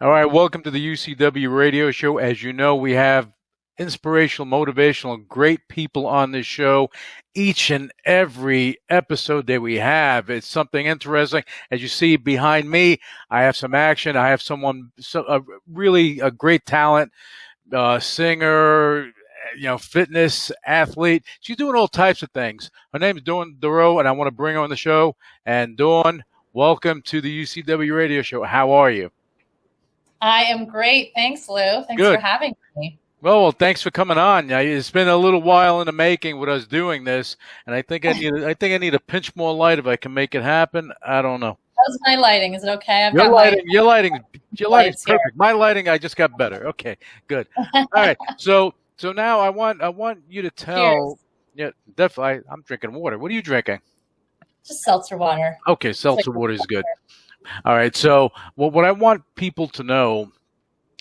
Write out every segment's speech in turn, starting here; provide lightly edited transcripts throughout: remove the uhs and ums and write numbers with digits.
All right, welcome to the UCW Radio Show. As you know, we have inspirational, motivational, great people on this show. Each and every episode that we have, it's something interesting. As you see behind me, I have some action. I have really a great talent, singer, fitness athlete. She's doing all types of things. Her name is Dawn Derow, and I want to bring her on the show. And Dawn, welcome to the UCW Radio Show. How are you? I am great. Thanks, Lou. Thanks Good. for having me. Well, thanks for coming on. It's been a little while in the making with us doing this, and I think I need a pinch more light if I can make it happen. I don't know. How's my lighting? Is it okay? Your lighting's perfect. Here. My lighting, I just got better. Okay, good. All right. So now I want you to tell. Cheers. Yeah, definitely. I'm drinking water. What are you drinking? Just seltzer water. Okay, seltzer water is good. All right. So what I want people to know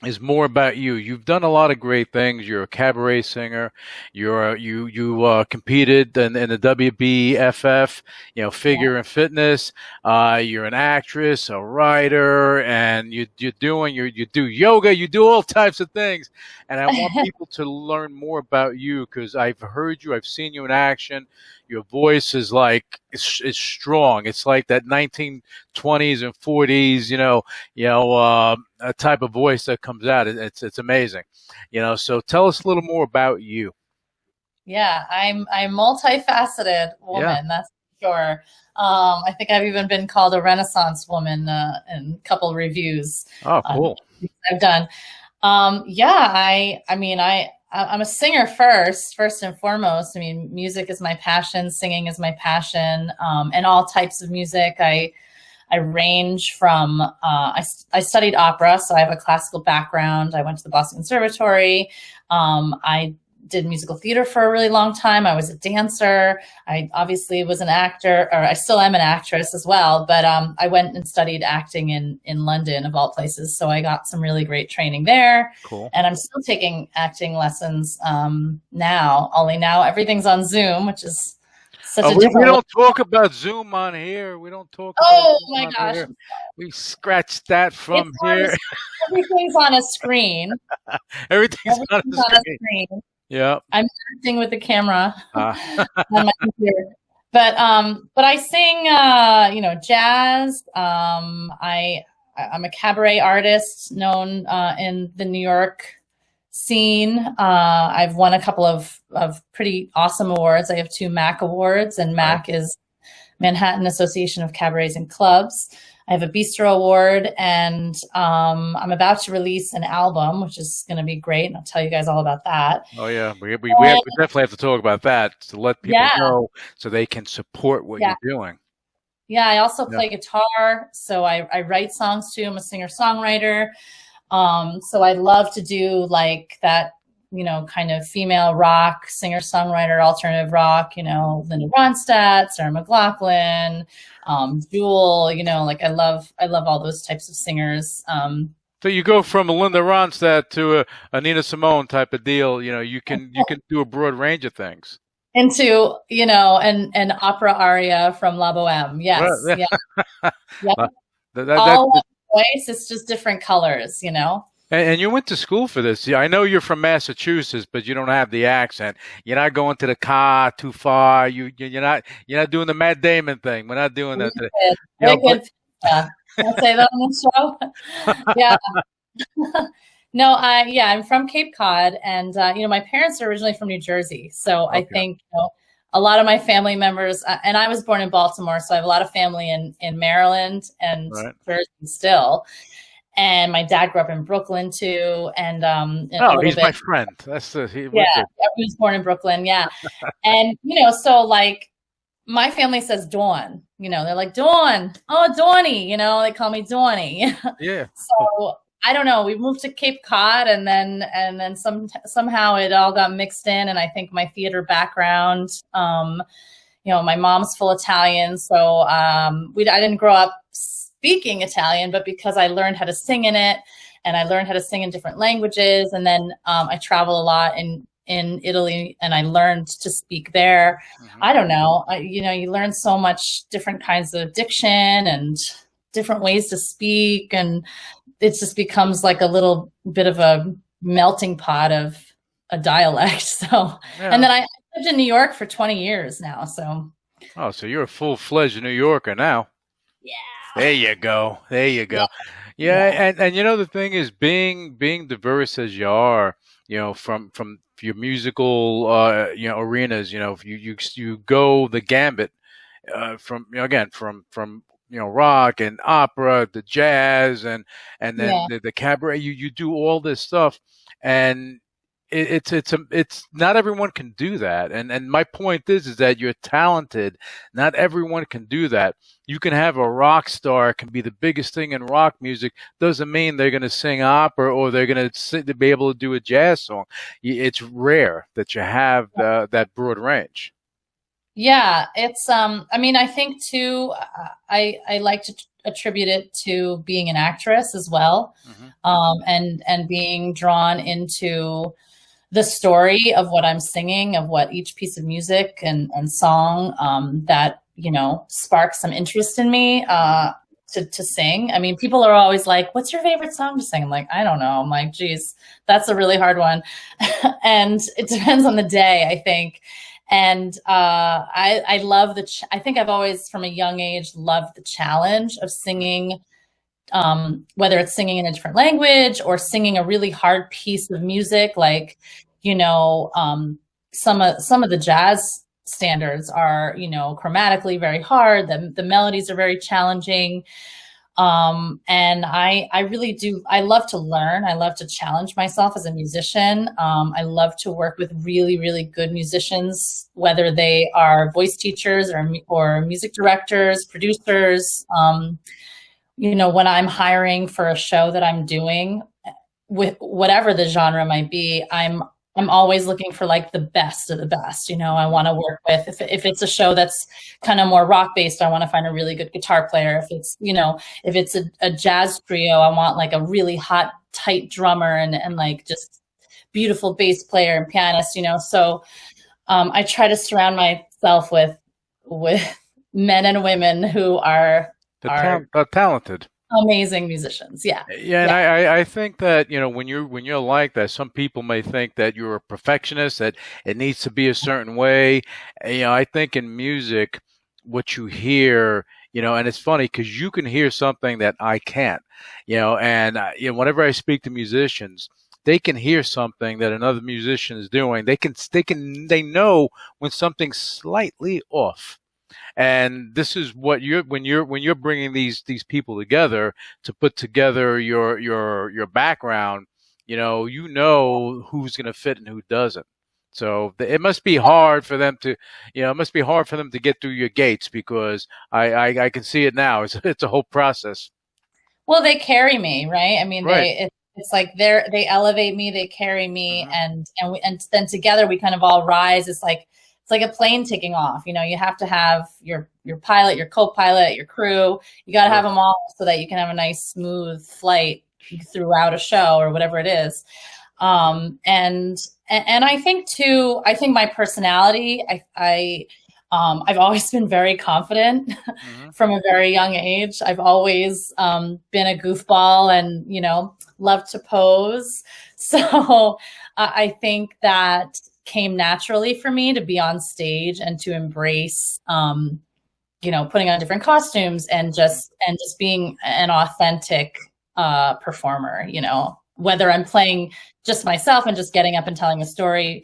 is more about you. You've done a lot of great things. You're a cabaret singer. You competed in the WBFF, figure and fitness. You're an actress, a writer, and you do yoga. You do all types of things. And I want people to learn more about you because I've heard you. I've seen you in action. Your voice is it's strong. It's like that 1920s and 40s, a type of voice that comes out. It's amazing, So tell us a little more about you. Yeah, I'm multifaceted woman. Yeah. That's for sure. I think I've even been called a Renaissance woman in a couple reviews. Oh, cool. I've done. I'm a singer first and foremost. I mean, music is my passion. Singing is my passion. And all types of music. I range from, I studied opera, so I have a classical background. I went to the Boston Conservatory. I did musical theater for a really long time. I was a dancer. I obviously was an actor, or I still am an actress as well. But I went and studied acting in London, of all places. So I got some really great training there. Cool. And I'm still taking acting lessons now. Only now everything's on Zoom, which is such a different. We don't talk about Zoom on here. We don't talk. Oh my gosh! Here. We scratched that from here. Everything's on a screen. Everything's on a screen. Yeah, I'm acting with the camera on my computer, but I sing, jazz. I'm a cabaret artist known in the New York scene. I've won a couple of pretty awesome awards. I have 2 MAC awards, and MAC is Manhattan Association of Cabarets and Clubs. I have a Bistro Award, and I'm about to release an album, which is going to be great, and I'll tell you guys all about that. Oh, yeah. We definitely have to talk about that to let people know so they can support what you're doing. Yeah, I also play guitar, so I write songs too. I'm a singer-songwriter. So I love to do like that, kind of female rock, singer-songwriter, alternative rock, Linda Ronstadt, Sarah McLachlan, Jewel, I love all those types of singers. So you go from a Linda Ronstadt to a Nina Simone type of deal. You can do a broad range of things. Into, an opera aria from La Boheme. Yes. Well, yeah. All one voice, it's just different colors, And you went to school for this. I know you're from Massachusetts, but you don't have the accent. You're not going to the car too far. You're not doing the Matt Damon thing. We're not doing that today. Can I say that on the show? Yeah. No, I'm from Cape Cod, and my parents are originally from New Jersey. So I think a lot of my family members, and I was born in Baltimore, so I have a lot of family in Maryland and Jersey still. And my dad grew up in Brooklyn too, and he's my friend. He was born in Brooklyn, and so like my family says Dawn. They're like Dawn, oh Dawny, they call me Dawny. Yeah. So I don't know. We moved to Cape Cod, and then somehow it all got mixed in. And I think my theater background, my mom's full Italian, so I didn't grow up speaking Italian, but because I learned how to sing in it, and I learned how to sing in different languages, and then I travel a lot in Italy, and I learned to speak there. Mm-hmm. I don't know. You learn so much different kinds of diction and different ways to speak, and it just becomes like a little bit of a melting pot of a dialect. So, and then I lived in New York for 20 years now. So. Oh, so you're a full-fledged New Yorker now. Yeah. There you go. There you go. Yeah. And the thing is, being diverse as you are, from your musical, arenas, you go the gambit, from, again, from rock and opera, the jazz, and then the cabaret. You do all this stuff, and it's not everyone can do that. And my point is that you're talented. Not everyone can do that. You can have a rock star, can be the biggest thing in rock music. Doesn't mean they're going to sing opera or they're going to be able to do a jazz song. It's rare that you have that broad range. Yeah, it's I mean, I think too, I like to attribute it to being an actress as well. And being drawn into the story of what I'm singing, of what each piece of music and song that, sparks some interest in me to sing. I mean, people are always like, what's your favorite song to sing? I'm like, I don't know. I'm like, geez, that's a really hard one. And it depends on the day, I think. And I love I think I've always, from a young age, loved the challenge of singing, whether it's singing in a different language or singing a really hard piece of music, like, some of the jazz standards are, chromatically very hard. The melodies are very challenging. And I really do. I love to learn. I love to challenge myself as a musician. I love to work with really, really good musicians, whether they are voice teachers or music directors, producers. When I'm hiring for a show that I'm doing, with whatever the genre might be, I'm always looking for like the best of the best. I want to work with, if it's a show that's kind of more rock based, I want to find a really good guitar player. If it's a jazz trio, I want like a really hot, tight drummer and like just beautiful bass player and pianist, So I try to surround myself with men and women who are talented, amazing musicians. Yeah. And I think that, when you're like that, some people may think that you're a perfectionist, that it needs to be a certain way. I think in music, what you hear, and it's funny because you can hear something that I can't, and whenever I speak to musicians, they can hear something that another musician is doing. They know when something's slightly off. And this is what when you're bringing these people together to put together your background, who's going to fit and who doesn't. So it must be hard for them to, get through your gates, because I can see it now. It's a whole process. Well, they carry me, right? I mean, right. It's like they elevate me, they carry me, and then together we kind of all rise. It's like a plane taking off. You have to have your pilot, your co-pilot, your crew. You got to have them all so that you can have a nice, smooth flight throughout a show or whatever it is. And I think too, my personality, I've always been very confident from a very young age. I've always been a goofball and, loved to pose. So I think that came naturally for me to be on stage and to embrace, putting on different costumes and just being an authentic performer, whether I'm playing just myself and just getting up and telling a story,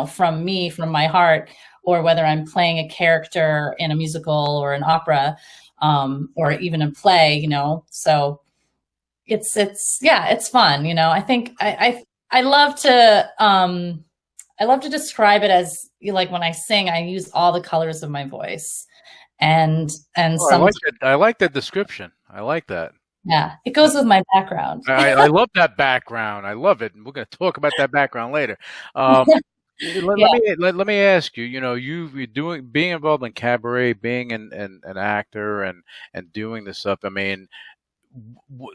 from me, from my heart, or whether I'm playing a character in a musical or an opera, or even a play, so it's fun. I think I love to describe it as, like, when I sing, I use all the colors of my voice, and I like that description. I like that. Yeah, it goes with my background. I love that background. I love it, and we're going to talk about that background later. Let me ask you. You're being involved in cabaret, being an actor, and doing this stuff. I mean,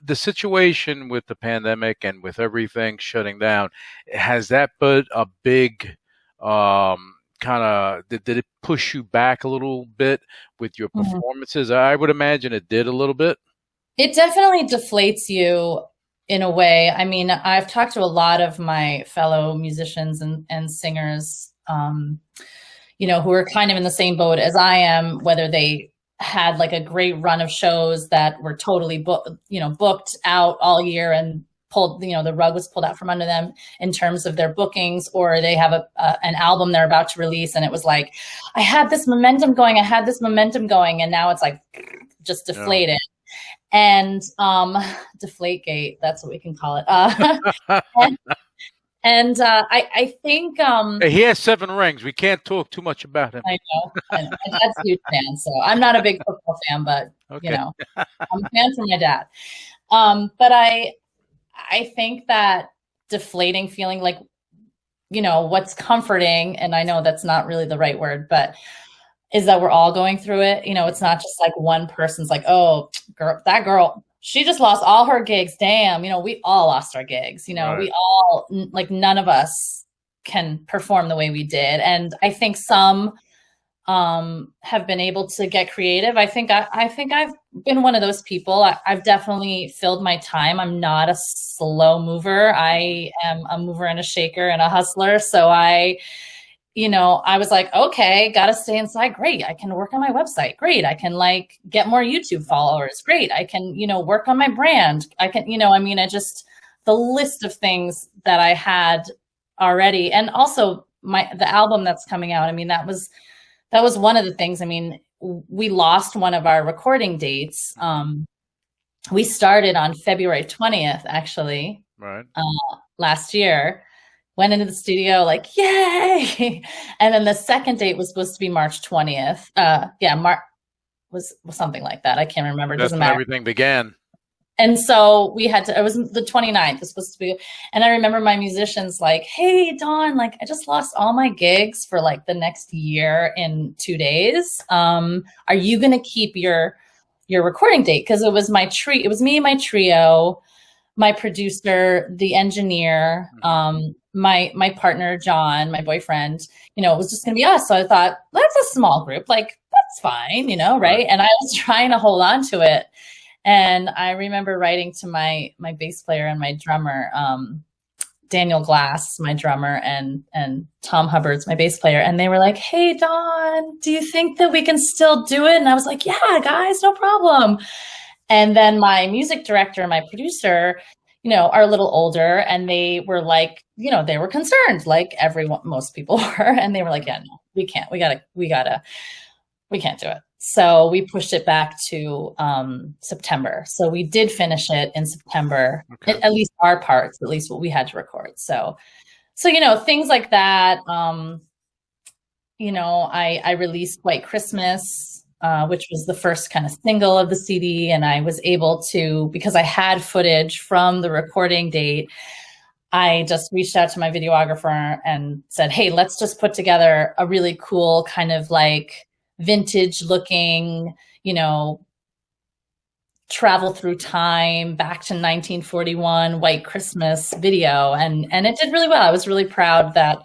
the situation with the pandemic and with everything shutting down, has that put a big did it push you back a little bit with your performances? I would imagine it did a little bit. It definitely deflates you in a way. I mean, I've talked to a lot of my fellow musicians and singers, you know, who are kind of in the same boat as I am, whether they had like a great run of shows that were totally booked out all year and pulled, you know, the rug was pulled out from under them in terms of their bookings, or they have an album they're about to release. And it was like, I had this momentum going. And now it's like just deflated. And Deflategate, that's what we can call it. I think hey, he has 7 rings. We can't talk too much about him. I know. My dad's a huge fan, so I'm not a big football fan, but okay. You know, I'm a fan from my dad. But I think that deflating feeling, like, you know, what's comforting, and I know that's not really the right word, but is that we're all going through it. You know, it's not just like one person's like, oh, that girl, she just lost all her gigs. Damn, you know, we all lost our gigs. You know, right. We all, like, none of us can perform the way we did. And I think some have been able to get creative. I think I've been one of those people. I've definitely filled my time. I'm not a slow mover. I am a mover and a shaker and a hustler. So I was like, okay, got to stay inside. Great. I can work on my website. Great. I can like get more YouTube followers. Great. I can, you know, work on my brand. I can, you know, I mean, the list of things that I had already. And also the album that's coming out. I mean, that was one of the things. I mean, we lost one of our recording dates. We started on February 20th, actually, right. Last year. Went into the studio like, yay. And then the second date was supposed to be March 20th. Was something like that. I can't remember. It doesn't matter. Everything began. And so it was the 29th. It was supposed to be. And I remember my musicians like, hey, Dawn, like, I just lost all my gigs for like the next year in 2 days. Are you going to keep your recording date? Because it was it was me and my trio, my producer, the engineer, my partner, John, my boyfriend, you know, it was just going to be us. So I thought, that's a small group. Like, that's fine, you know, right? And I was trying to hold on to it. And I remember writing to my bass player and my drummer, Daniel Glass, my drummer, and Tom Hubbard's my bass player. And they were like, hey, Dawn, do you think that we can still do it? And I was like, yeah, guys, no problem. And then my music director and my producer, you know, are a little older, and they were like, you know, they were concerned, like most people were. And they were like, yeah, no, we can't, we can't do it. So we pushed it back to September. So we did finish it in September, okay. At least our parts, at least what we had to record. So, you know, things like that. You know, I released White Christmas, which was the first kind of single of the CD. And I was able to, because I had footage from the recording date, I just reached out to my videographer and said, hey, let's just put together a really cool kind of like vintage looking, you know, travel through time back to 1941 White Christmas video. And it did really well. I was really proud that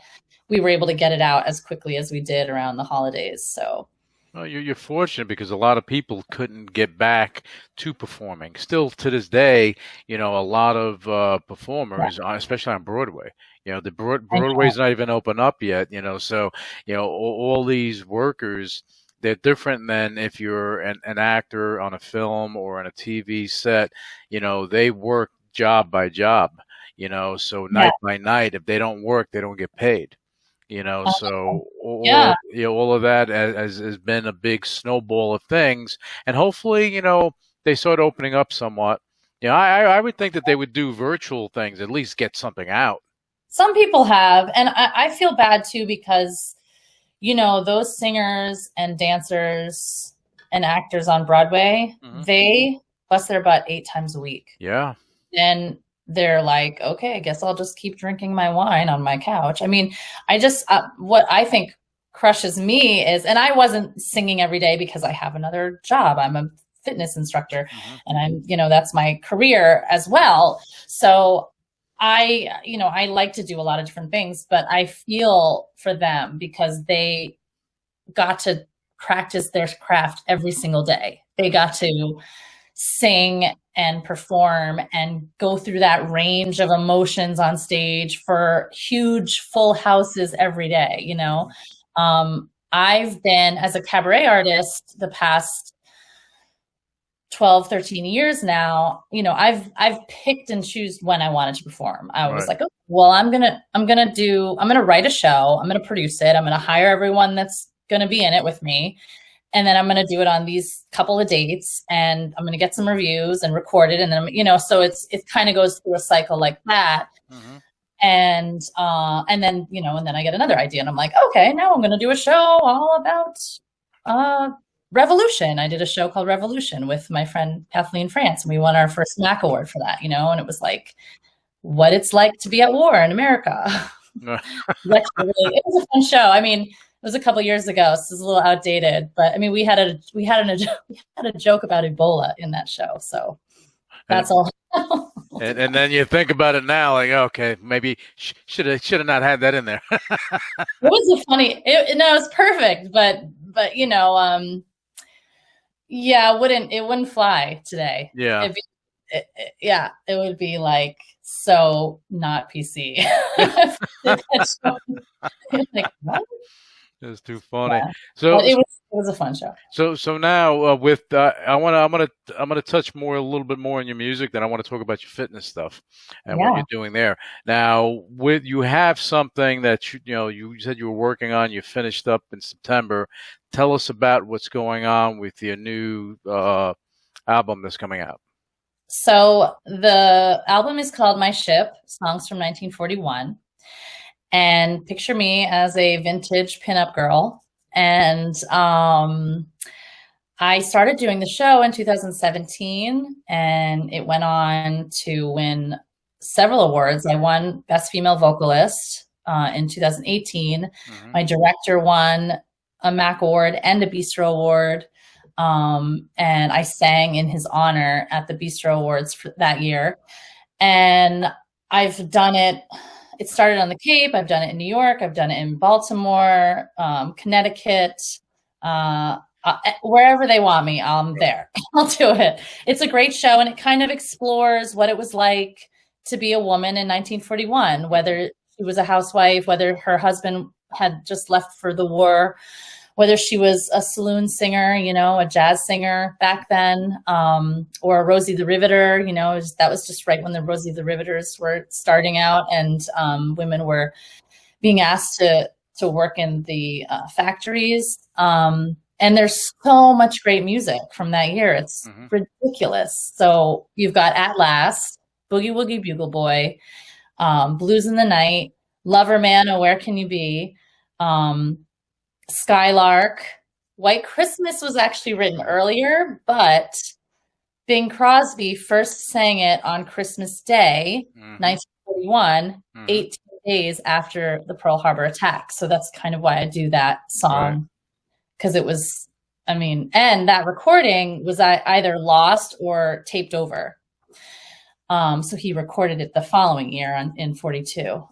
we were able to get it out as quickly as we did around the holidays. So. Well, you're fortunate, because a lot of people couldn't get back to performing. Still to this day, you know, a lot of performers, especially on Broadway, you know, the Broadway's not even open up yet, you know, so, you know, all these workers, they're different than if you're an actor on a film or on a TV set. You know, they work job by job, you know, so night by night. If they don't work, they don't get paid. You know, so all of that has been a big snowball of things, and hopefully, you know, they start opening up somewhat. You know, I would think that they would do virtual things, at least get something out. Some people have, and I feel bad too, because, you know, those singers and dancers and actors on Broadway, they bust their butt 8 times a week. Yeah. And they're like, okay, I guess I'll just keep drinking my wine on my couch. I mean, what I think crushes me is, and I wasn't singing every day because I have another job. I'm a fitness instructor, and I'm, you know, that's my career as well. So I like to do a lot of different things, but I feel for them because they got to practice their craft every single day. They got to sing and perform and go through that range of emotions on stage for huge full houses every day. You know, I've been, as a cabaret artist, the past 12, 13 years now, you know, I've picked and choose when I wanted to perform. I was like, oh, well, I'm going to write a show. I'm going to produce it. I'm going to hire everyone that's going to be in it with me. And then I'm going to do it on these couple of dates, and I'm going to get some reviews and record it. And then, you know, so it kind of goes through a cycle like that. Mm-hmm. And then, you know, and then I get another idea and I'm like, okay, now I'm going to do a show all about, Revolution. I did a show called Revolution with my friend Kathleen France, and we won our first MAC award for that, you know, and it was like what it's like to be at war in America. It was a fun show. I mean, it was a couple years ago, so it's a little outdated, but I mean, we had a joke about Ebola in that show. So that's all. and then you think about it now, like, okay, maybe should have not had that in there. It was it was perfect, but you know, yeah, it wouldn't fly today. Yeah. It would be like so not PC. Like, what? It was too funny. Yeah. So but it was a fun show. So now with I'm gonna touch a little bit more on your music. Then I want to talk about your fitness stuff and what you're doing there. Now, you have something that you said you were working on. You finished up in September. Tell us about what's going on with your new album that's coming out. So the album is called My Ship: Songs from 1941. And picture me as a vintage pinup girl. And I started doing the show in 2017, and it went on to win several awards. I won Best Female Vocalist in 2018. Mm-hmm. My director won a MAC award and a Bistro award. And I sang in his honor at the Bistro Awards for that year. And I've done it. It started on the Cape. I've done it in New York. I've done it in Baltimore, Connecticut, wherever they want me, I'm there. I'll do it. It's a great show, and it kind of explores what it was like to be a woman in 1941, whether she was a housewife, whether her husband had just left for the war, whether she was a saloon singer, you know, a jazz singer back then, or Rosie the Riveter, you know, that was just right when the Rosie the Riveters were starting out, and women were being asked to work in the factories. And there's so much great music from that year. It's ridiculous. So you've got At Last, Boogie Woogie Bugle Boy, Blues in the Night, Lover Man, Oh Where Can You Be, Skylark. White Christmas was actually written earlier, but Bing Crosby first sang it on Christmas Day, 1941, 18 days after the Pearl Harbor attack. So that's kind of why I do that song, because it was, I mean, and that recording was either lost or taped over. So he recorded it the following year in 42.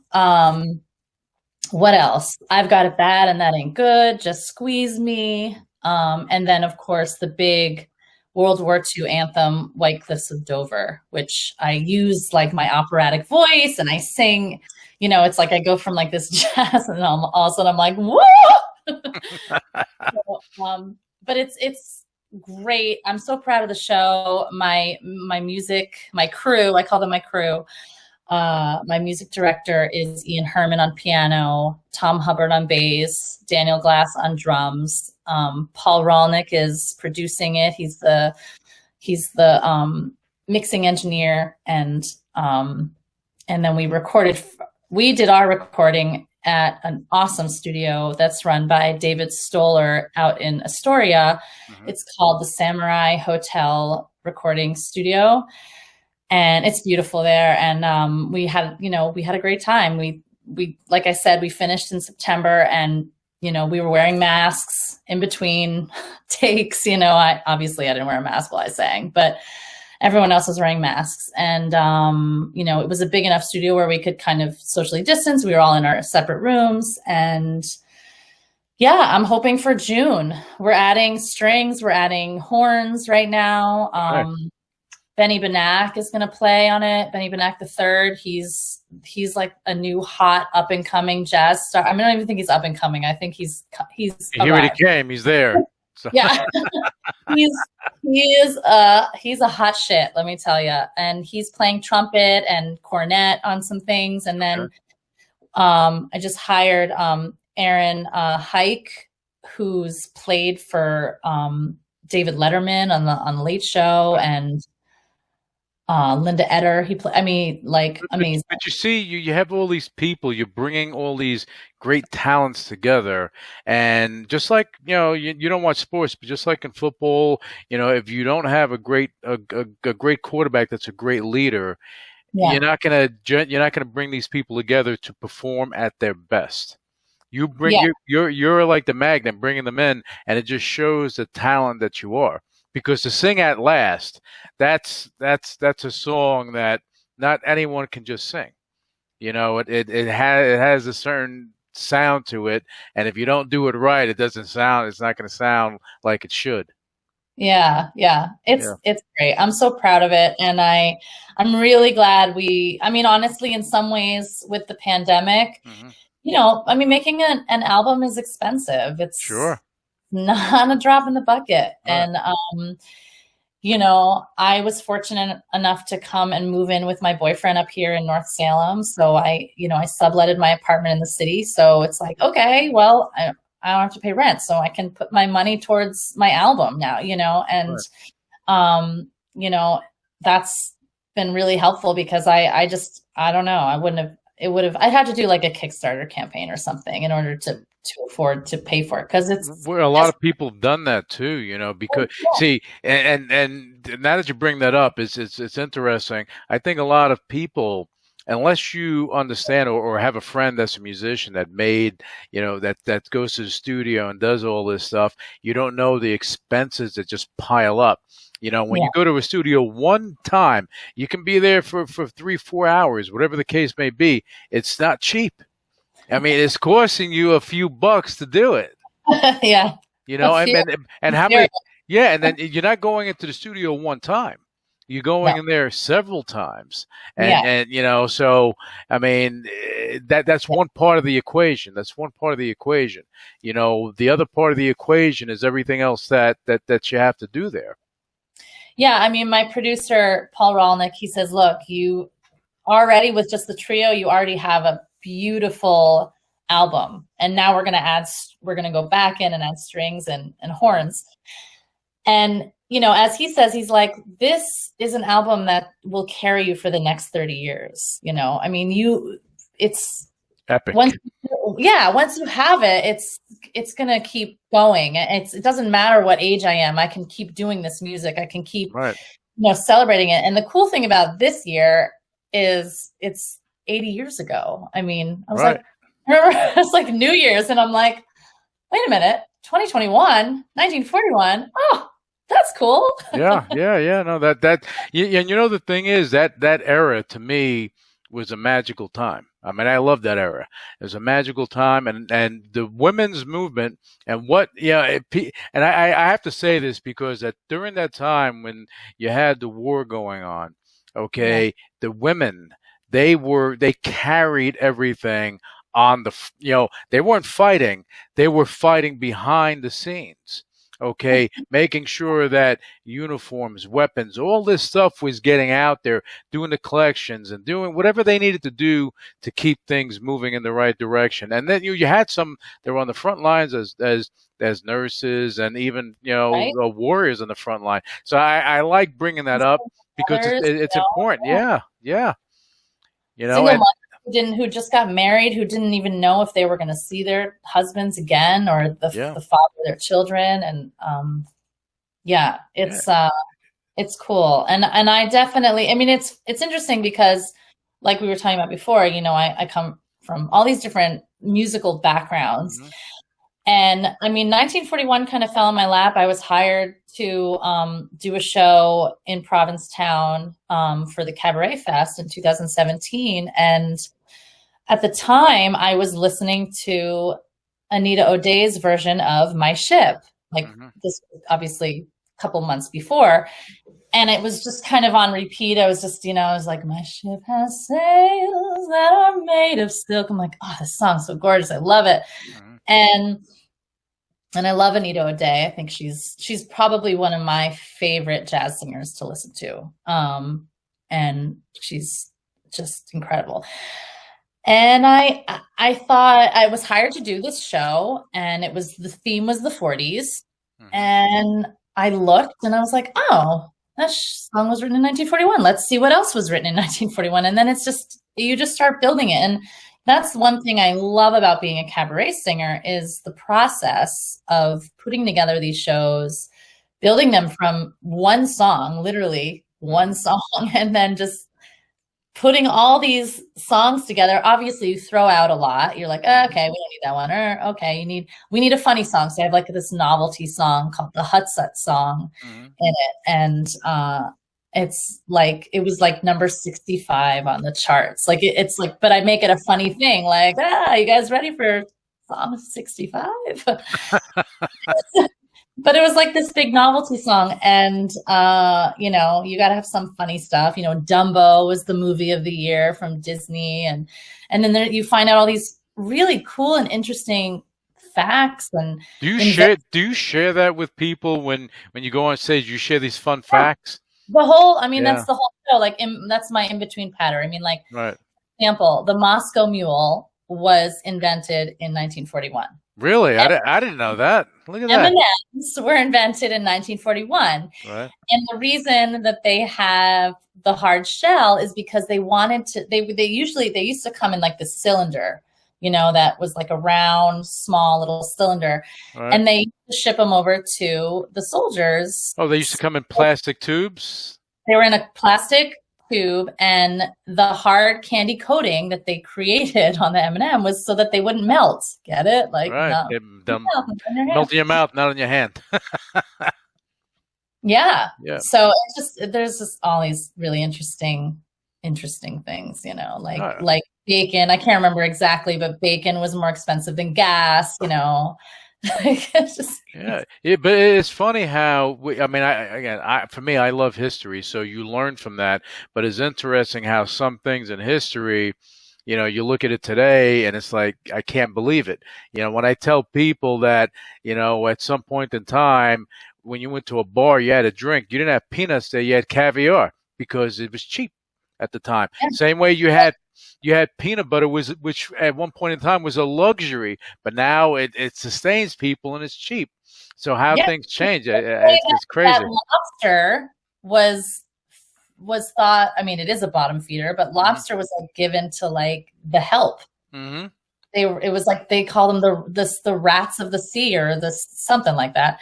What else? I've Got It Bad and That Ain't Good, Just Squeeze Me. And then, of course, the big World War II anthem, White Cliffs of Dover, which I use like my operatic voice and I sing, you know, it's like I go from like this jazz and all of a sudden I'm like, whoa! But it's great. I'm so proud of the show. My music, my crew, I call them my crew. My music director is Ian Herman on piano, Tom Hubbard on bass, Daniel Glass on drums. Paul Rolnick is producing it. He's the mixing engineer, and then we did our recording at an awesome studio that's run by David Stoller out in Astoria. It's called the Samurai Hotel Recording Studio. And it's beautiful there. And we had a great time. We like I said, we finished in September, and, you know, we were wearing masks in between takes. You know, I didn't wear a mask while I sang, but everyone else was wearing masks. And, you know, it was a big enough studio where we could kind of socially distance. We were all in our separate rooms. And yeah, I'm hoping for June. We're adding strings. We're adding horns right now. Benny Benack is going to play on it. Benny Benack III. He's like a new hot up and coming jazz star. I mean, I don't even think he's up and coming. I think he's he already came. He's there. So. Yeah, he's a hot shit. Let me tell you. And he's playing trumpet and cornet on some things. And then I just hired Aaron Hike, who's played for David Letterman on the Late Show, and Linda Eder. Amazing. But you see, you have all these people. You're bringing all these great talents together, and just like you don't watch sports, but just like in football, if you don't have a great quarterback that's a great leader, you're not gonna bring these people together to perform at their best. You bring you're like the magnet, bringing them in, and it just shows the talent that you are. Because to sing at last, that's a song that not anyone can just sing. It has a certain sound to it, and if you don't do it right, it's not going to sound like it should. Yeah. It's great. I'm so proud of it, and I'm really glad honestly, in some ways with the pandemic, making an album is expensive. It's sure not a drop in the bucket. Right. And, I was fortunate enough to come and move in with my boyfriend up here in North Salem. So I subletted my apartment in the city. So it's like, okay, well, I don't have to pay rent, so I can put my money towards my album now, and, right. That's been really helpful because I don't know, I'd have to do like a Kickstarter campaign or something in order to afford to pay for it, because it's a lot of people have done that too, because see, and now that you bring that up, it's interesting. I think a lot of people, unless you understand or have a friend that's a musician that made, that goes to the studio and does all this stuff, you don't know the expenses that just pile up. When you go to a studio one time, you can be there for 3-4 hours, whatever the case may be. It's not cheap. I mean, it's costing you a few bucks to do it. Yeah. And how many? Yeah, and then you're not going into the studio one time. You're going in there several times, and so I mean, that's one part of the equation. That's one part of the equation. The other part of the equation is everything else that you have to do there. Yeah, I mean, my producer Paul Rolnick, he says, look, you already with just the trio, you already have a beautiful album, and now we're going to go back in and add strings and horns. And as he says, he's like, this is an album that will carry you for the next 30 years. I mean, it's epic. Once you have it, it's going to keep going. It doesn't matter what age I am. I can keep doing this music. I can keep celebrating it. And the cool thing about this year is it's 80 years ago. I mean, I was like, it's like New Year's, and I'm like, wait a minute, 2021, 1941. Oh, that's cool. Yeah. No, that and the thing is that era to me was a magical time. I mean, I love that era. It was a magical time, and the women's movement, and and I have to say this because during that time when you had the war going on, the women, they carried everything on they weren't fighting. They were fighting behind the scenes. Making sure that uniforms, weapons, all this stuff was getting out there, doing the collections and doing whatever they needed to do to keep things moving in the right direction. And then you had some that were on the front lines as nurses, and even warriors on the front line. So I like bringing that up because it's important. Yeah. Who just got married, who didn't even know if they were going to see their husbands again or the father of their children. And it's cool. And I definitely, I mean, it's interesting because like we were talking about before, I come from all these different musical backgrounds. Mm-hmm. And I mean, 1941 kind of fell in my lap. I was hired to do a show in Provincetown for the Cabaret Fest in 2017. And at the time, I was listening to Anita O'Day's version of My Ship. Like, this was obviously couple months before. And it was just kind of on repeat. I was just, I was like, my ship has sails that are made of silk. I'm like, oh, this song's so gorgeous. I love it. Mm-hmm. And I love Anita O'Day. I think she's probably one of my favorite jazz singers to listen to. And she's just incredible. And I thought I was hired to do this show, and the theme was the 40s. Mm-hmm. And I looked and I was like, oh, that song was written in 1941. Let's see what else was written in 1941. And then you just start building it. And that's one thing I love about being a cabaret singer is the process of putting together these shows, building them from one song, literally one song, and then just putting all these songs together. Obviously, you throw out a lot. You're like, oh, okay, we don't need that one. Or okay, we need a funny song. So I have like this novelty song called the Hudson Song in it, and it was like number 65 on the charts. Like it's like, but I make it a funny thing. Like, you guys ready for song 65? But it was like this big novelty song. And, you got to have some funny stuff. Dumbo was the movie of the year from Disney. And then you find out all these really cool and interesting facts. And do you share that with people when you go on stage? You share these fun facts? That's the whole show. Like, that's my in-between pattern. I mean, like, right. For example, the Moscow Mule was invented in 1941. Really? I didn't know that. Look at that. M&Ms were invented in 1941. Right. And the reason that they have the hard shell is because they wanted to, they used to come in like this cylinder, that was like a round, small little cylinder. Right. And they used to ship them over to the soldiers. Oh, they used to come in plastic tubes? They were in a plastic tube, and the hard candy coating that they created on the M&M was so that they wouldn't melt. Get it? Like, right. Melt in your mouth, not in your hand. Yeah. So there's just all these really interesting things, like bacon. I can't remember exactly, but bacon was more expensive than gas, It's just, but it's funny how for me, I love history, so you learn from that. But it's interesting how some things in history, you look at it today and it's like, I can't believe it. When I tell people that, at some point in time, when you went to a bar, you had a drink, you didn't have peanuts there, you had caviar because it was cheap at the time. Yeah. Same way you had peanut butter, which at one point in time was a luxury, but now it sustains people and it's cheap. So how things change, it's crazy. That lobster was thought, it is a bottom feeder, but lobster was like given to like the help. Mm-hmm. It was like they call them the rats of the sea or something like that.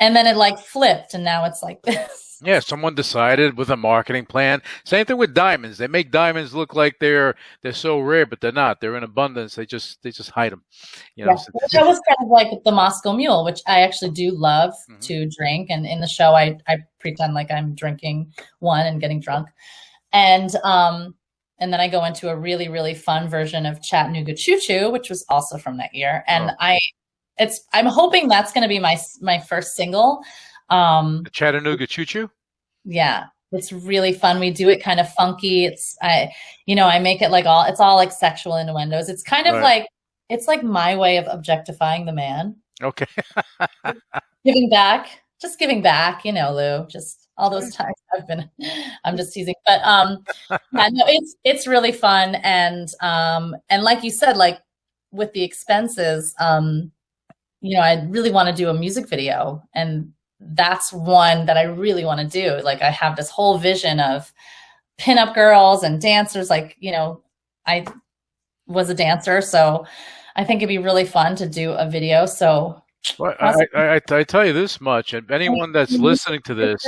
And then it like flipped, and now it's like this. Yeah, someone decided with a marketing plan. Same thing with diamonds. They make diamonds look like they're so rare, but they're not. They're in abundance. They just hide them. That was kind of like the Moscow Mule, which I actually do love to drink. And in the show, I pretend like I'm drinking one and getting drunk. And then I go into a really, really fun version of Chattanooga Choo Choo, which was also from that year. And I'm hoping that's going to be my first single. The Chattanooga Choo Choo? Yeah, it's really fun. We do it kind of funky. I make it like it's all like sexual innuendos. It's kind of like, it's like my way of objectifying the man. Okay. giving back, Lou, just all those times I'm just teasing, but, it's really fun. And like you said, like with the expenses, I really want to do a music video, and that's one that I really want to do. Like, I have this whole vision of pinup girls and dancers. Like, I was a dancer, so I think it'd be really fun to do a video. So well, I tell you this much, and anyone that's listening to this,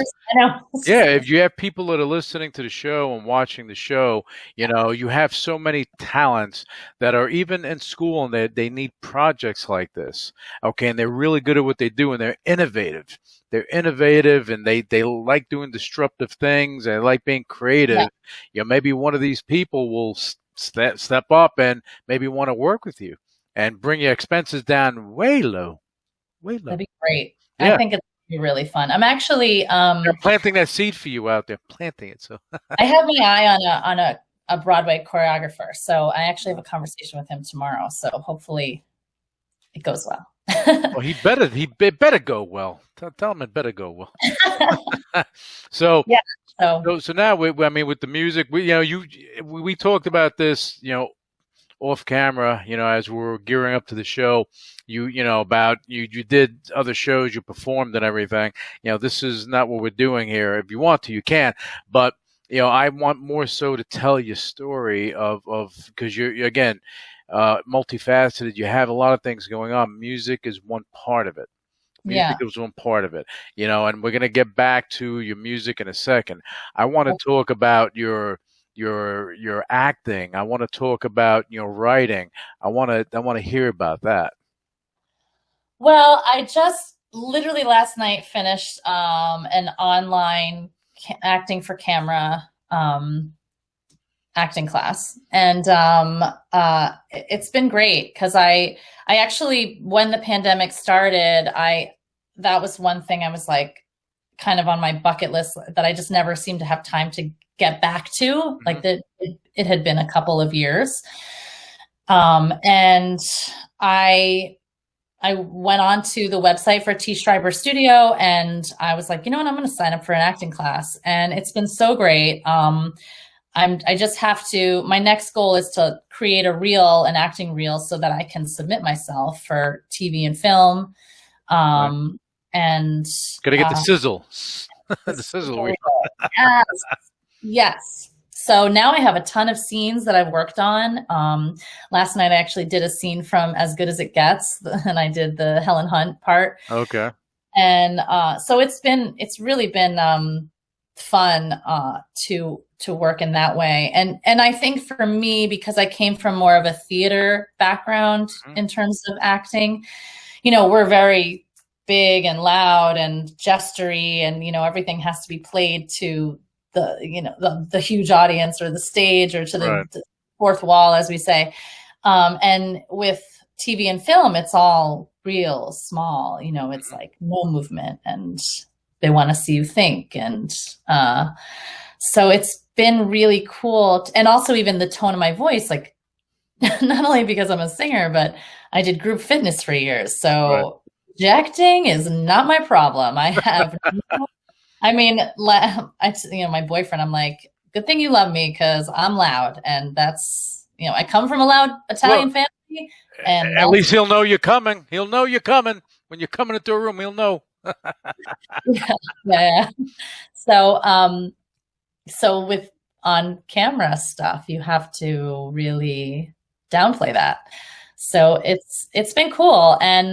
if you have people that are listening to the show and watching the show, you have so many talents that are even in school, and they need projects like this. Okay, and they're really good at what they do, and they're innovative. And they like doing disruptive things, and they like being creative. Yeah. Maybe one of these people will step up and maybe want to work with you and bring your expenses down way low. That'd be great. Yeah. I think it's be really fun. I'm actually They're planting that seed for you out there, planting it. So I have my eye on a Broadway choreographer, so I actually have a conversation with him tomorrow. So hopefully it goes well. Well, he better go well. Tell him it better go well. So yeah. So now I mean, with the music, we talked about this, off camera, as we were gearing up to the show. You did other shows, you performed and everything. This is not what we're doing here. If you want to, you can, but I want more so to tell your story of because you're again multifaceted. You have a lot of things going on. Music is one part of it. Music is one part of it, and we're going to get back to your music in a second. I want to talk about your acting. I want to talk about your writing. I want to hear about that. Well, I just literally last night finished an online acting for camera acting class, and it's been great because I actually, when the pandemic started, that was one thing I was like kind of on my bucket list that I just never seemed to have time to get back to. Mm-hmm. Like it had been a couple of years. And I went on to the website for T. Schreiber Studio, and I was like, you know what, I'm going to sign up for an acting class. And it's been so great. I just have to, my next goal is to create an acting reel so that I can submit myself for TV and film. Right. And gotta get the sizzle. The sizzle. Yes. So now I have a ton of scenes that I've worked on. Last night I actually did a scene from As Good as It Gets, and I did the Helen Hunt part. Okay. And so it's really been fun to work in that way. And I think for me, because I came from more of a theater background in terms of acting, we're very big and loud and gestury, and everything has to be played to the huge audience or the stage or to the fourth wall, as we say. And with TV and film, it's all real small, it's like no movement, and they want to see you think. And so it's been really cool. And also even the tone of my voice, like not only because I'm a singer, but I did group fitness for years. So projecting is not my problem. I have, my boyfriend, I'm like, good thing you love me because I'm loud. And that's, I come from a loud Italian family. And at least he'll know you're coming. He'll know you're coming. When you're coming into a room, he'll know. Yeah. So with on camera stuff, you have to really downplay that. So it's been cool. And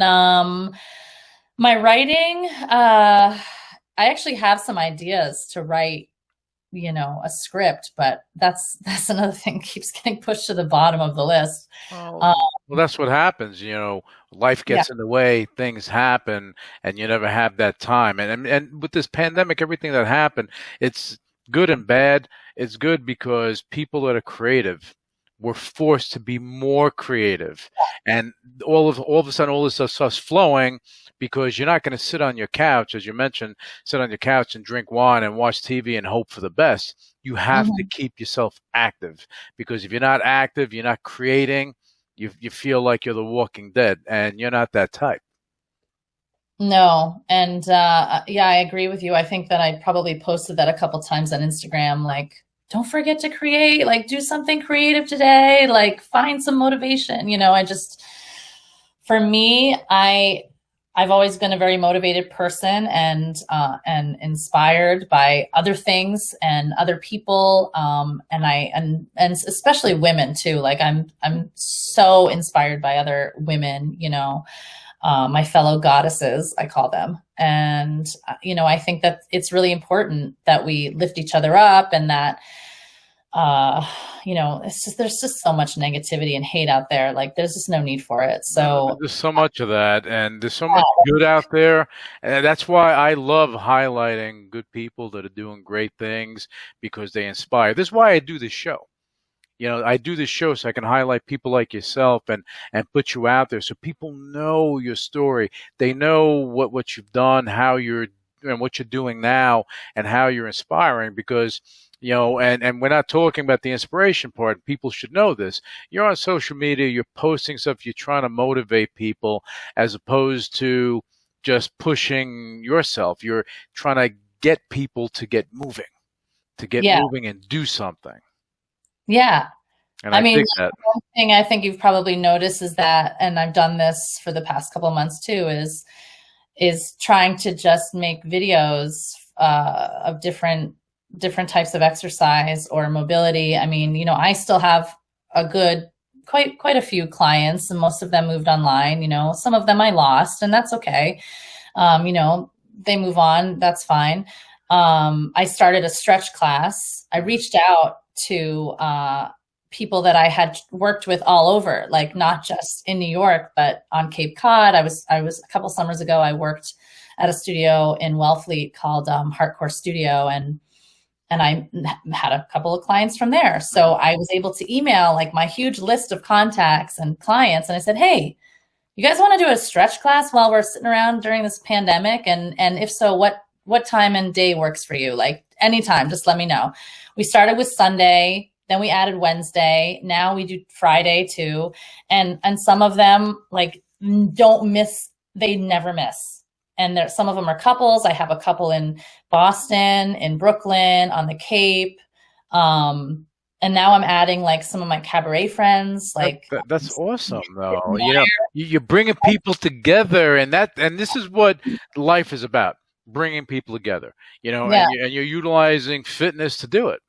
my writing, I actually have some ideas to write, a script, but that's another thing that keeps getting pushed to the bottom of the list. Well, that's what happens. Life gets in the way, things happen, and you never have that time. And with this pandemic, everything that happened, it's good and bad. It's good because people that are creative were forced to be more creative, and all of a sudden, all this stuff starts flowing because you're not going to sit on your couch, as you mentioned, sit on your couch and drink wine and watch TV and hope for the best. You have to keep yourself active, because if you're not active, you're not creating. You feel like you're the Walking Dead, and you're not that type. No. And I agree with you. I think that I probably posted that a couple times on Instagram, like, don't forget to create, like, do something creative today, like, find some motivation. For me, I've always been a very motivated person, and inspired by other things and other people. And especially women too. Like I'm so inspired by other women, my fellow goddesses, I call them. And, I think that it's really important that we lift each other up, and that, there's just so much negativity and hate out there. Like, there's just no need for it. So there's so much of that, and there's so much good out there. And that's why I love highlighting good people that are doing great things, because they inspire. This is why I do this show. I do this show so I can highlight people like yourself and put you out there so people know your story. They know what you've done, how you're and what you're doing now, and how you're inspiring. Because and we're not talking about the inspiration part. People should know this. You're on social media, you're posting stuff, you're trying to motivate people as opposed to just pushing yourself. You're trying to get people to get moving, moving and do something. Yeah. And I mean, that one thing I think you've probably noticed is that, and I've done this for the past couple of months too, is trying to just make videos of different types of exercise or mobility. I mean, I still have a good, quite a few clients, and most of them moved online. Some of them I lost, and that's okay. They move on. That's fine. I started a stretch class. I reached out to people that I had worked with all over, like not just in New York, but on Cape Cod. I was a couple summers ago, I worked at a studio in Wellfleet called Hardcore Studio, and I had a couple of clients from there. So I was able to email like my huge list of contacts and clients, and I said, hey, you guys want to do a stretch class while we're sitting around during this pandemic? And if so, what time and day works for you? Like anytime, just let me know. We started with Sunday, then we added Wednesday. Now we do Friday too. And some of them like don't miss, they never miss. And some of them are couples. I have a couple in Boston, in Brooklyn, on the Cape. And now I'm adding like some of my cabaret friends. Like that's awesome, though. You're bringing people together, and this is what life is about: bringing people together. And you're utilizing fitness to do it.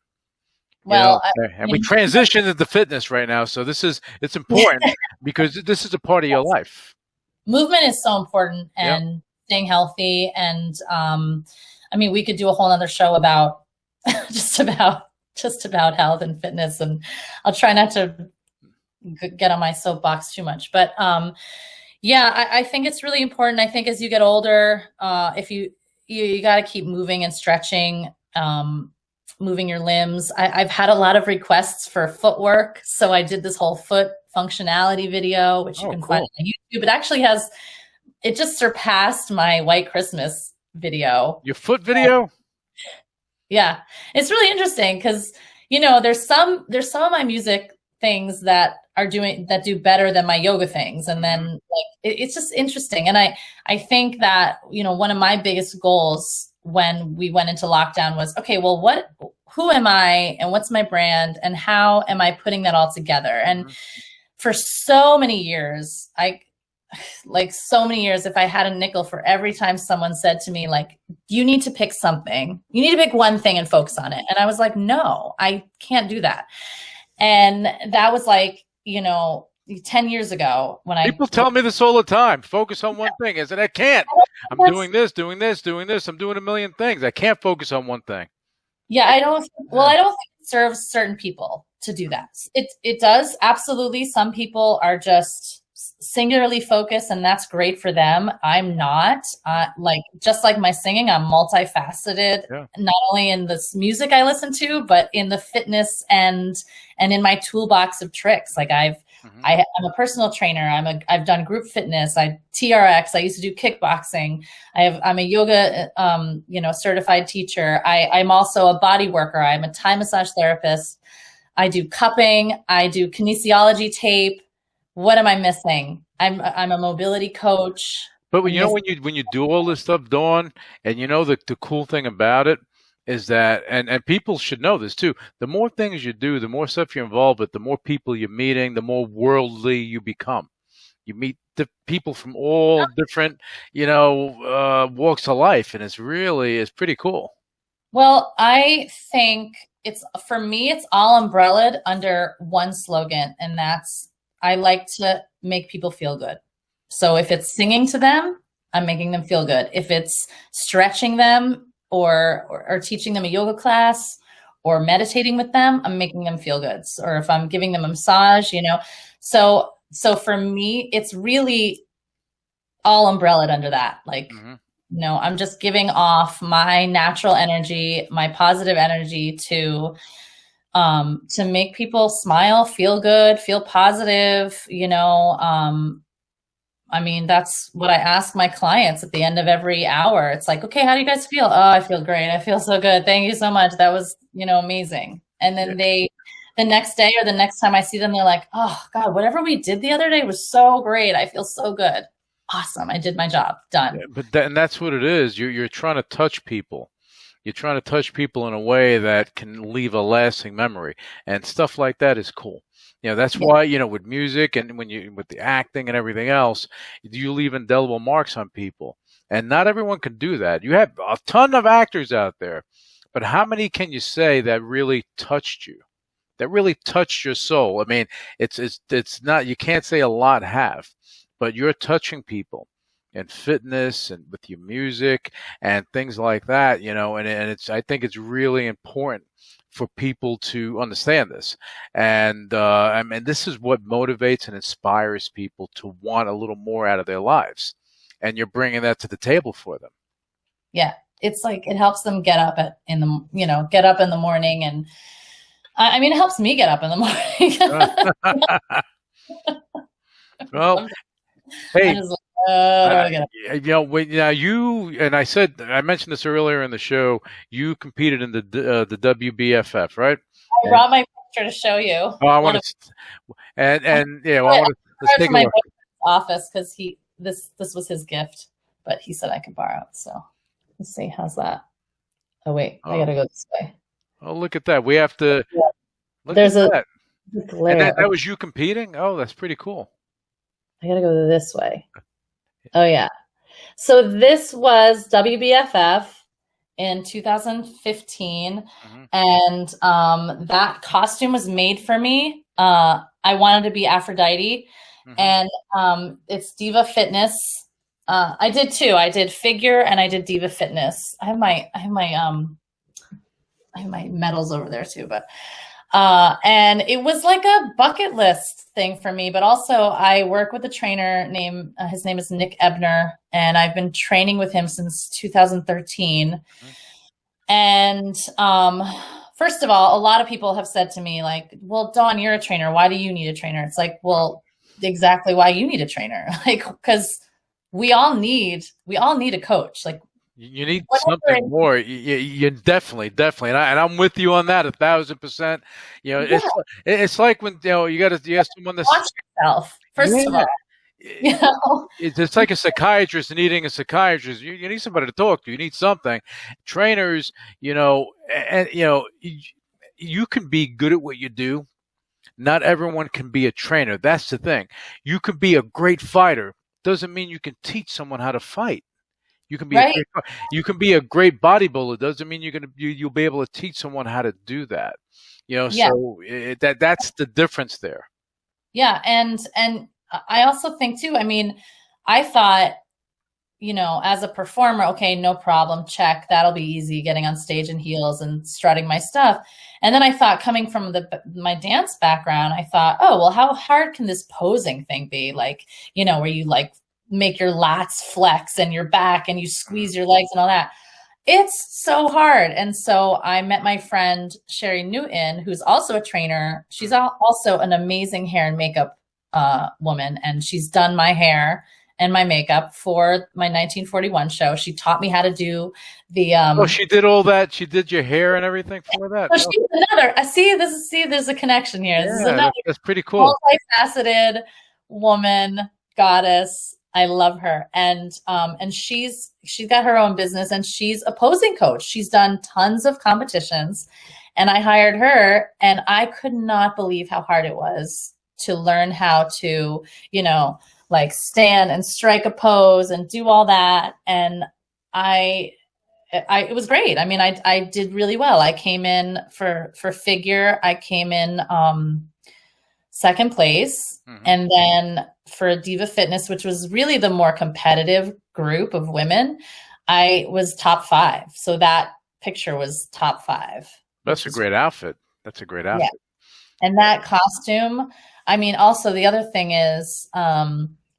Well, and we transitioned into fitness right now, so it's important because this is a part of your life. Movement is so important, and staying healthy. And we could do a whole other show about just about health and fitness, and I'll try not to get on my soapbox too much. But I think it's really important. I think as you get older, if you got to keep moving and stretching, moving your limbs. I've had a lot of requests for footwork, so I did this whole foot functionality video, which you can find on YouTube. It just surpassed my White Christmas video. Your foot video? Yeah, it's really interesting because there's some of my music things that do better than my yoga things, and then like it's just interesting. And I think that one of my biggest goals when we went into lockdown was, okay, well, who am I and what's my brand and how am I putting that all together? And for so many years, if I had a nickel for every time someone said to me, like, you need to pick something, you need to pick one thing and focus on it. And I was like, no, I can't do that. And that was like, 10 years ago when people tell me this all the time, focus on one thing. I said, I can't. I'm doing this. I'm doing a million things. I can't focus on one thing. Yeah. I don't think it serves certain people to do that. It does. Absolutely. Some people are just singularly focused, and that's great for them. I'm not. Just like my singing, I'm multifaceted, not only in this music I listen to, but in the fitness and in my toolbox of tricks. Like I'm a personal trainer. I've done group fitness. TRX. I used to do kickboxing. I'm a yoga, certified teacher. I'm also a body worker. I'm a Thai massage therapist. I do cupping. I do kinesiology tape. What am I missing? I'm a mobility coach. But when you do all this stuff, Dawn, and the cool thing about it is that, and people should know this too, the more things you do, the more stuff you're involved with, the more people you're meeting, the more worldly you become. You meet the people from all different, walks of life, and it's pretty cool. Well, I think for me, it's all umbrellaed under one slogan, and that's, I like to make people feel good. So if it's singing to them, I'm making them feel good. If it's stretching them or teaching them a yoga class or meditating with them, I'm making them feel good. Or if I'm giving them a massage, So for me, it's really all umbrellaed under that. Like, I'm just giving off my natural energy, my positive energy to to make people smile, feel good, feel positive, I mean, that's what I ask my clients at the end of every hour. It's like, okay, how do you guys feel? Oh, I feel great. I feel so good. Thank you so much. That was, amazing. And then the next day or the next time I see them, they're like, oh God, whatever we did the other day was so great. I feel so good. Awesome. I did my job. Done. Yeah, and that's what it is. You're trying to touch people. You're trying to touch people in a way that can leave a lasting memory, and stuff like that is cool. That's why, with music and with the acting and everything else, you leave indelible marks on people. And not everyone can do that. You have a ton of actors out there, but how many can you say that really touched you, that really touched your soul? I mean, it's not, you can't say a lot have, but you're touching people in fitness and with your music and things like that, and I think it's really important for people to understand this. And I mean, this is what motivates and inspires people to want a little more out of their lives. And you're bringing that to the table for them. Yeah. It's like, it helps them get up in the morning. And I mean, it helps me get up in the morning. Well, hey, you and I mentioned this earlier in the show. You competed in the WBFF, right? I brought my picture to show you. Oh, I want to, let's take a look. Office because this was his gift, but he said I could borrow it. So let's see, how's that? Oh wait, I gotta go this way. Oh, look at that. We have to. Yeah. Look at that. And that was you competing. Oh, that's pretty cool. I gotta go this way. Oh yeah. So this was WBFF in 2015, and that costume was made for me. I wanted to be Aphrodite, and it's Diva Fitness. I did two. I did figure and I did Diva Fitness. I have my medals over there too, but. And it was like a bucket list thing for me, but also I work with a trainer his name is Nick Ebner, and I've been training with him since 2013. And, first of all, a lot of people have said to me like, well, Dawn, you're a trainer. Why do you need a trainer? It's like, well, exactly why you need a trainer. Like, cause we all need a coach. Like, you need something more. You definitely, and I'm with you on that 1,000%. It's like when you have someone that's watch yourself first of all. It's like a psychiatrist needing a psychiatrist. You need somebody to talk to. You need something. Trainers, you can be good at what you do. Not everyone can be a trainer. That's the thing. You can be a great fighter. Doesn't mean you can teach someone how to fight. You can be a great bodybuilder. Doesn't mean you'll be able to teach someone how to do that. So that's the difference there. Yeah, and I also think too. I mean, I thought, as a performer, okay, no problem, check, that'll be easy, getting on stage in heels and strutting my stuff. And then I thought, coming from my dance background, I thought, oh well, how hard can this posing thing be? Like, where you like make your lats flex and your back and you squeeze your legs and all that. It's so hard. And so I met my friend, Sherry Newton, who's also a trainer. She's also an amazing hair and makeup woman. And she's done my hair and my makeup for my 1941 show. She taught me how to do the, she did all that. She did your hair and everything for that. So she's another, there's a connection here. This is another that's pretty cool. Multifaceted woman, goddess. I love her. And she's got her own business and she's a posing coach. She's done tons of competitions, and I hired her, and I could not believe how hard it was to learn how to, like stand and strike a pose and do all that. And it was great. I mean, I did really well. I came in for figure. I came in, second place. And then for Diva Fitness, which was really the more competitive group of women, I was top 5. So that picture was top 5. That's a great outfit. Yeah. And that costume, I mean, also the other thing is,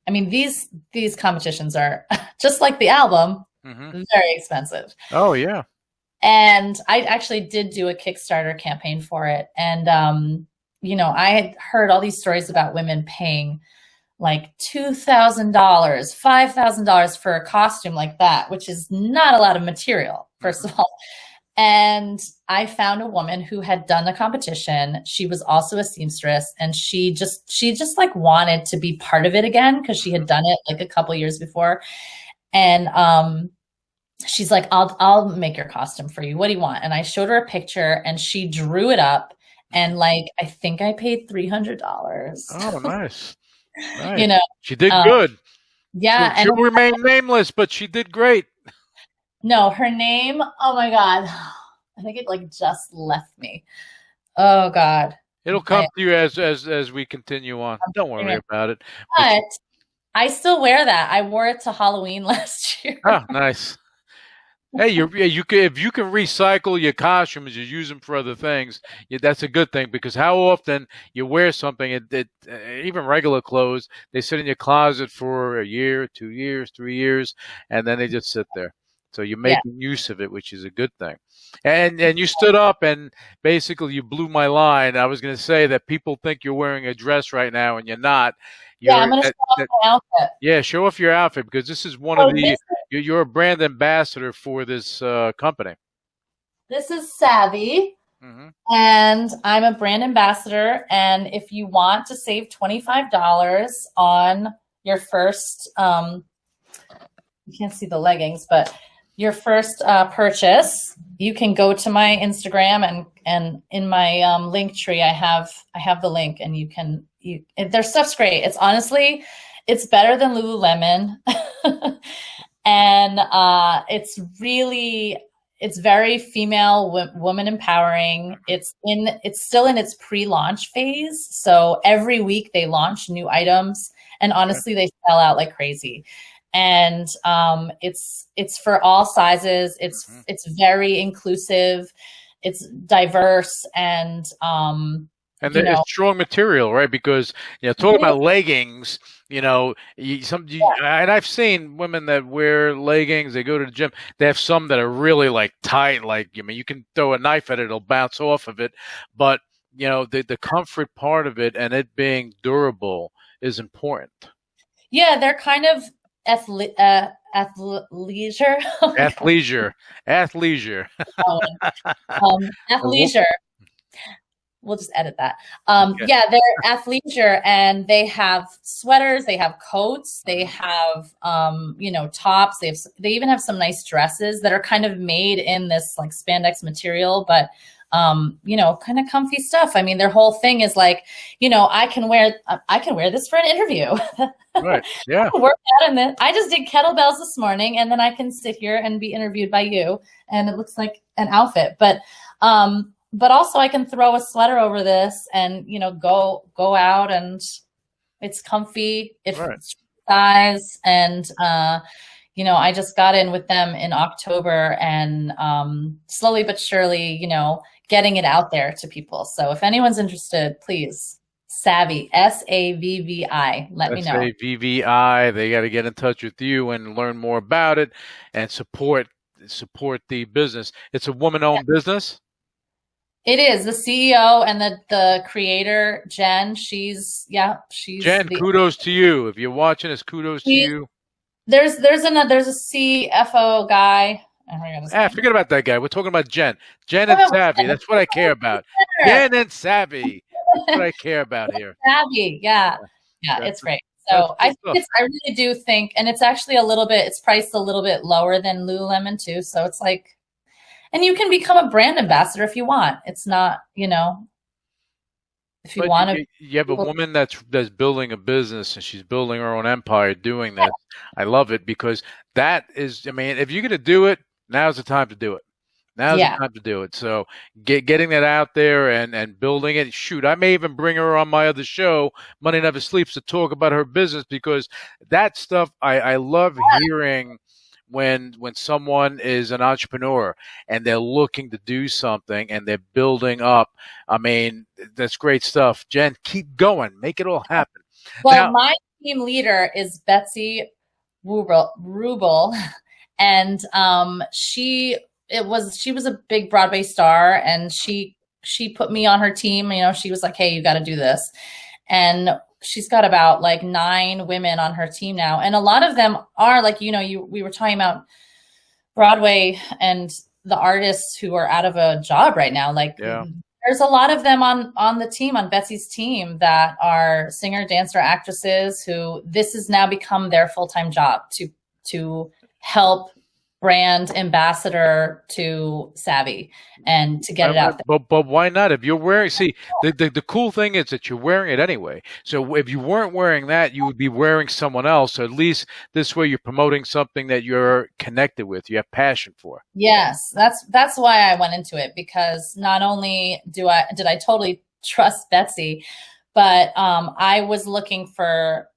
these competitions are just like the album, very expensive. Oh yeah. And I actually did do a Kickstarter campaign for it. And, you know, I had heard all these stories about women paying like $2,000, $5,000 for a costume like that, which is not a lot of material, first of all. And I found a woman who had done the competition. She was also a seamstress, and she just like wanted to be part of it again because she had done it like a couple years before. And she's like, I'll make your costume for you. What do you want? And I showed her a picture, and she drew it up, and like I think I paid $300. Oh, nice. Nice. You know, she did good. Yeah, she'll remain nameless, but she did great. No, her name, oh my God. I think it like just left me. Oh God. It'll come to you as we continue on. Don't worry about it. But I still wear that. I wore it to Halloween last year. Oh, nice. Hey, you can, if you can recycle your costumes, you use them for other things. That's a good thing, because how often you wear something, even regular clothes, they sit in your closet for a year, 2 years, 3 years, and then they just sit there. So you're making use of it, which is a good thing. And you stood up and basically you blew my line. I was going to say that people think you're wearing a dress right now, and you're not. I'm going to show off my outfit. Yeah, show off your outfit, because this is one of the. You're a brand ambassador for this company. This is Savvy, and I'm a brand ambassador. And if you want to save $25 on your first, you can't see the leggings, but your first purchase, you can go to my Instagram, and in my link tree, I have the link, and their stuff's great. It's honestly, it's better than Lululemon. And it's very female, woman empowering. It's still in its pre-launch phase. So every week they launch new items, and honestly, they sell out like crazy. And it's for all sizes. It's very inclusive. It's diverse, and it's strong material, right? Because talking about leggings, and I've seen women that wear leggings. They go to the gym. They have some that are really like tight. Like, you can throw a knife at it, it'll bounce off of it. But the comfort part of it and it being durable is important. Yeah, they're kind of athleisure. Athleisure. Athleisure. We'll just edit that. Yeah, they're athleisure, and they have sweaters, they have coats, they have tops. They even have some nice dresses that are kind of made in this like spandex material, but kind of comfy stuff. I mean, their whole thing is like, I can wear this for an interview. Right. Yeah. Work out in this. I just did kettlebells this morning, and then I can sit here and be interviewed by you, and it looks like an outfit. But also I can throw a sweater over this and, go out, and it's comfy. It's size. And, I just got in with them in October, and slowly but surely, getting it out there to people. So if anyone's interested, please, Savvy, SAVVI, let me know. SAVVI, they got to get in touch with you and learn more about it and support the business. It's a woman-owned business. It is. The CEO and the creator, Jen, she's Jen, kudos to you. If you're watching this, kudos to you. There's a CFO guy. Forget about that guy. We're talking about Jen. Jen and Savvy. That's what I care about. Jen and Savvy. That's what I care about here. Savvy. Yeah, it's great. So I really do think, and it's actually it's priced a little bit lower than Lululemon too. So it's like, and you can become a brand ambassador if you want. It's not, if you want to. You have a woman that's building a business, and she's building her own empire doing that. I love it, because that is, if you're going to do it, now's the time to do it. Now's the time to do it. So getting that out there and building it. Shoot, I may even bring her on my other show, Money Never Sleeps, to talk about her business, because that stuff I love hearing. When someone is an entrepreneur and they're looking to do something and they're building up, that's great stuff. Jen, keep going. Make it all happen. Well, my team leader is Betsy Rubel, and she she was a big Broadway star, and she put me on her team. You know, she was like, hey, you got to do this. And she's got about like 9 women on her team now. And a lot of them are like, you know, we were talking about Broadway and the artists who are out of a job right now. Like there's a lot of them on the team, on Betsy's team, that are singer, dancer, actresses who this has now become their full-time job to help brand ambassador to Savvy and to get it out there. But why not? If you're wearing, see, the cool thing is that you're wearing it anyway. So if you weren't wearing that, you would be wearing someone else. So at least this way you're promoting something that you're connected with, you have passion for. Yes, that's why I went into it, because not only did I totally trust Betsy, but I was looking for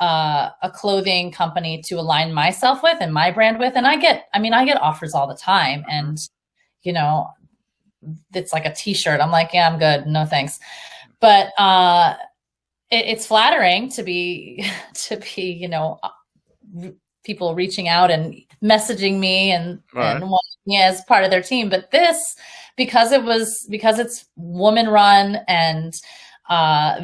a clothing company to align myself with and my brand with. And I get offers all the time, and, you know, it's like a t-shirt. I'm like, yeah, I'm good. No, thanks. But, it's flattering to be, you know, people reaching out and messaging me and wanting me as part of their team. But this, because it's woman run and,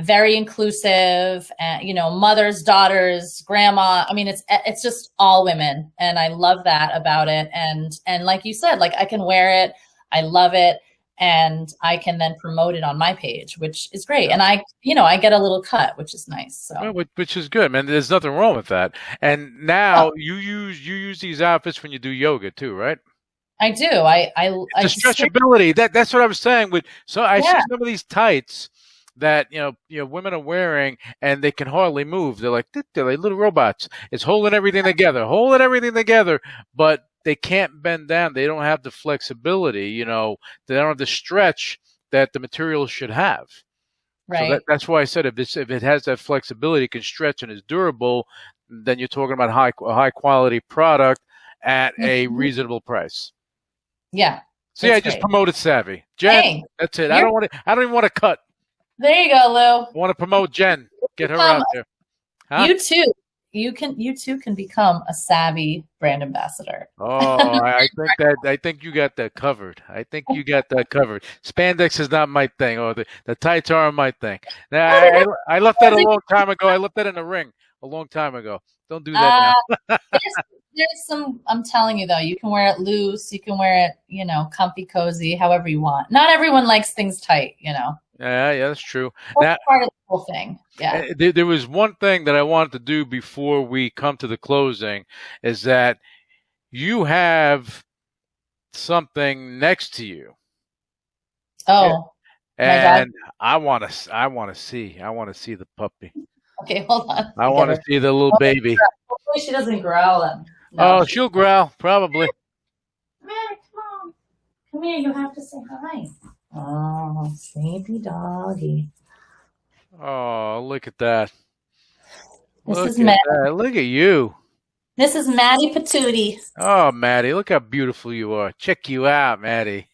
very inclusive, and, you know, mothers, daughters, grandma. I mean, it's just all women. And I love that about it. And like you said, like I can wear it. I love it. And I can then promote it on my page, which is great. And I get a little cut, which is nice. So, which is good, man. There's nothing wrong with that. And now you use these outfits when you do yoga too, right? I do. The stretchability. That's what I was saying. I see some of these tights that you know women are wearing, and they can hardly move. They're like little robots. It's holding everything together, but they can't bend down. They don't have the flexibility. You know, they don't have the stretch that the material should have. Right. So that's why I said if it has that flexibility, it can stretch and is durable, then you're talking about a high quality product at a reasonable price. Yeah. So I just promoted Savvy. Jen, that's it. I don't even want to cut. There you go, Lou. I want to promote Jen. Get her out there. Huh? You too. You too can become a Savvy brand ambassador. Oh, I think you got that covered. Spandex is not my thing. Oh, the tights aren't my thing. Now, I left that a long time ago. I left that in the ring a long time ago. Don't do that now. There's some, I'm telling you though, you can wear it loose, you can wear it, you know, comfy, cozy, however you want. Not everyone likes things tight, you know. Yeah, that's true. That's part of the whole thing. Yeah. There was one thing that I wanted to do before we come to the closing, is that you have something next to you. Oh. And I want to see the puppy. Okay, hold on. I want to see the little baby. Hopefully she doesn't growl then. No. Oh, she'll growl, probably. Mary, come on. Come here, you have to say hi. Oh, sleepy doggy. Oh, look at that. This is Maddie. Look at you. This is Maddie Patootie. Oh, Maddie, look how beautiful you are. Check you out, Maddie.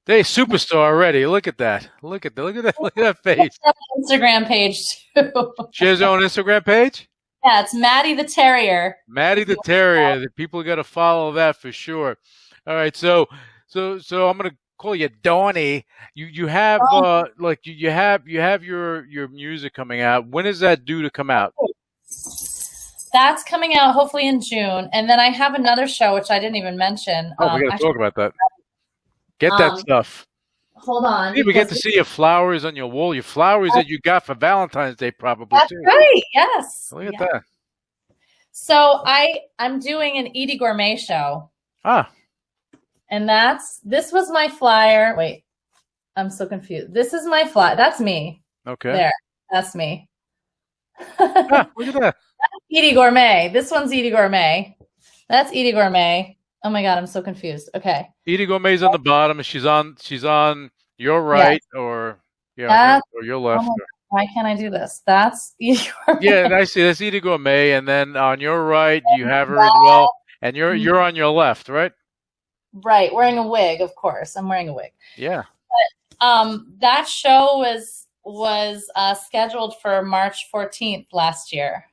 They superstar already. Look at that. Look at that face. Instagram page too. She has her own Instagram page? Yeah, it's Maddie the Terrier. Maddie the Terrier. The people got to follow that for sure. All right, so I'm gonna call you Dawny. You have you have your music coming out. When is that due to come out? That's coming out hopefully in June, and then I have another show which I didn't even mention. Oh, we got to talk about that. Get that stuff. Hold on. See, we get to see your flowers on your wall. Your flowers that you got for Valentine's Day, probably. That's too. right. Yes. Look at that. So I'm doing an Edie Gourmet show. Ah. And this was my flyer. Wait, I'm so confused. This is my flyer. That's me. Okay. There. That's me. Look at that. That's Edie Gourmet. This one's Edie Gourmet. That's Edie Gourmet. Oh my God, I'm so confused. Okay. Edie Gourmet's on the bottom. She's on your right or your left. Oh, why can't I do this? That's Edie Gourmet. Yeah, I see. That's Edie Gourmet, and then on your right you have her as well, and you're on your left, right? Right, wearing a wig, of course. I'm wearing a wig. Yeah. But that show was scheduled for March 14th last year.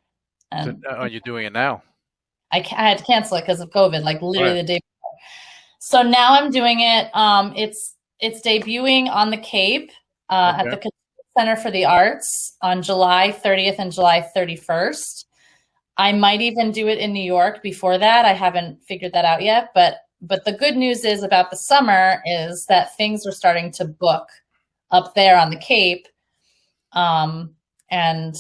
So, are you doing it now? I had to cancel it because of COVID, like literally the day before. So now I'm doing it. It's debuting on the Cape at the Center for the Arts on July 30th and July 31st. I might even do it in New York before that. I haven't figured that out yet. But the good news is about the summer is that things are starting to book up there on the Cape. And,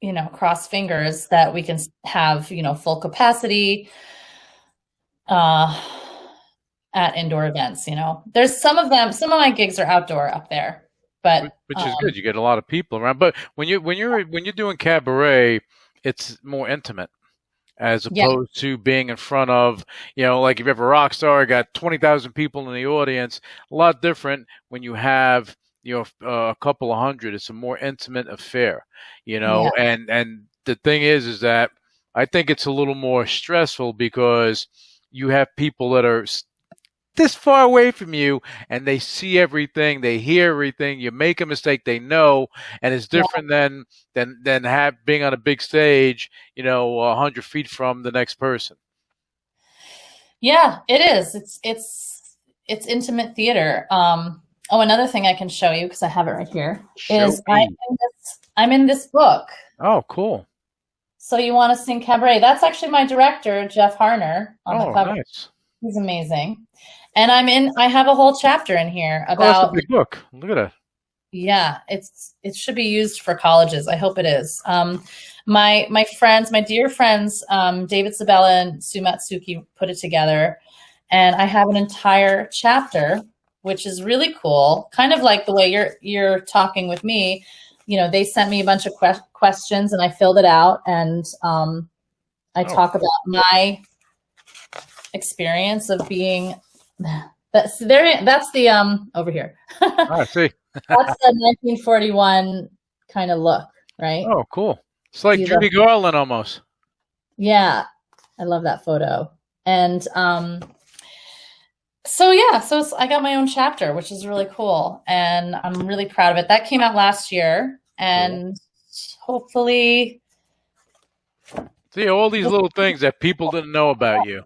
you know, cross fingers that we can have, you know, full capacity at indoor events. You know, there's some of my gigs are outdoor up there, but which is good. You get a lot of people around. But when you're doing cabaret, it's more intimate as opposed to being in front of, you know, like if you have a rock star, got 20,000 people in the audience. A lot different when you have, you know, a couple of hundred. It's a more intimate affair, you know. And the thing is that I think it's a little more stressful because you have people that are this far away from you and they see everything, they hear everything. You make a mistake, they know, and it's different than being on a big stage, you know, 100 feet from the next person. Yeah, it is. It's intimate theater. Another thing I can show you because I have it right here is I'm in this book. Oh, cool. So you want to sing cabaret? That's actually my director, Jeff Harner, on the cover. Nice. He's amazing. And I have a whole chapter in here about. That's a big book. Look at it. Yeah, it should be used for colleges. I hope it is. My dear friends, David Sabella and Sue Matsuki put it together, and I have an entire chapter, which is really cool. Kind of like the way you're talking with me. You know, they sent me a bunch of questions, and I filled it out, and I talk about my experience of being. That's the over here. I see. That's the 1941 kind of look, right? Oh, cool. It's like Judy Garland almost. Yeah, I love that photo. And so I got my own chapter, which is really cool, and I'm really proud of it. That came out last year, and hopefully, see all these little things that people didn't know about you,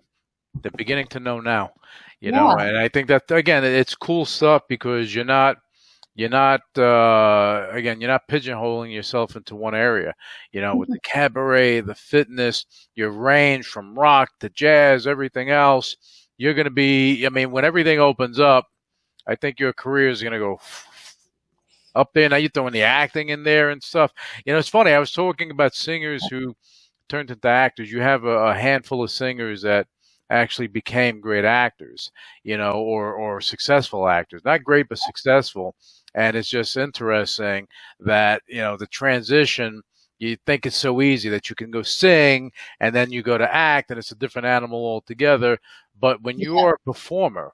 they're beginning to know now. You know, and I think that again, it's cool stuff because you're not pigeonholing yourself into one area. You know, with the cabaret, the fitness, your range from rock to jazz, everything else, you're going to be. I mean, when everything opens up, I think your career is going to go up there. Now you're throwing the acting in there and stuff. You know, it's funny. I was talking about singers who turned into actors. You have a handful of singers that actually became great actors, you know, or successful actors. Not great, but successful. And it's just interesting that, you know, the transition, you think it's so easy that you can go sing and then you go to act and it's a different animal altogether. But when you're a performer,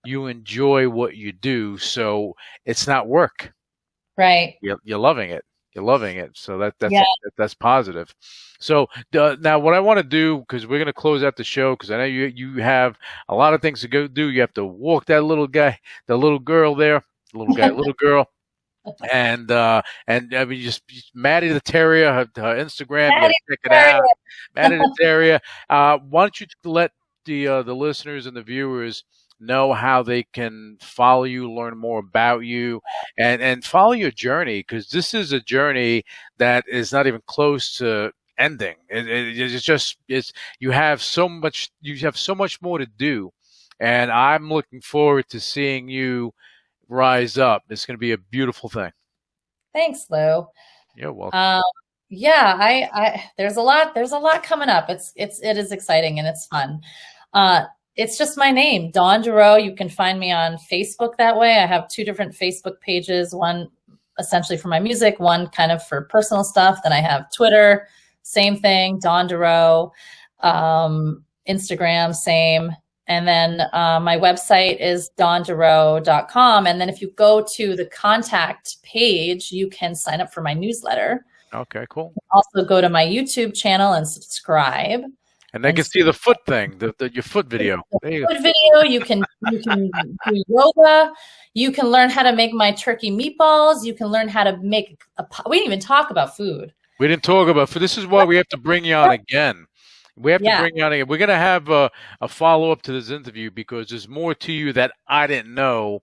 you enjoy what you do. So it's not work. Right. You're loving it. You're loving it. So that's positive. So now what I want to do, because we're going to close out the show, because I know you have a lot of things to go do. You have to walk that little guy, the little girl there, little girl. And I mean, just Maddie the Terrier, her Instagram, you check it out. Maddie the Terrier. Why don't you let the listeners and the viewers know how they can follow you, learn more about you, and follow your journey, because this is a journey that is not even close to ending. You have so much more to do, and I'm looking forward to seeing you rise up. It's going to be a beautiful thing. Thanks, Lou. You're welcome. There's a lot coming up. It is exciting and it's fun. It's just my name, Dawn Derow. You can find me on Facebook that way. I have 2 different Facebook pages, one essentially for my music, one kind of for personal stuff. Then I have Twitter, same thing, Dawn Derow, Instagram, same. And then my website is dawnderow.com. And then if you go to the contact page, you can sign up for my newsletter. Okay, cool. Also go to my YouTube channel and subscribe. And they can see the foot thing, your foot video. You can do yoga. You can learn how to make my turkey meatballs. You can learn how to make we didn't even talk about food. We didn't talk about food. This is why we have to bring you on again. We have to bring you on again. We're going to have a follow-up to this interview because there's more to you that I didn't know.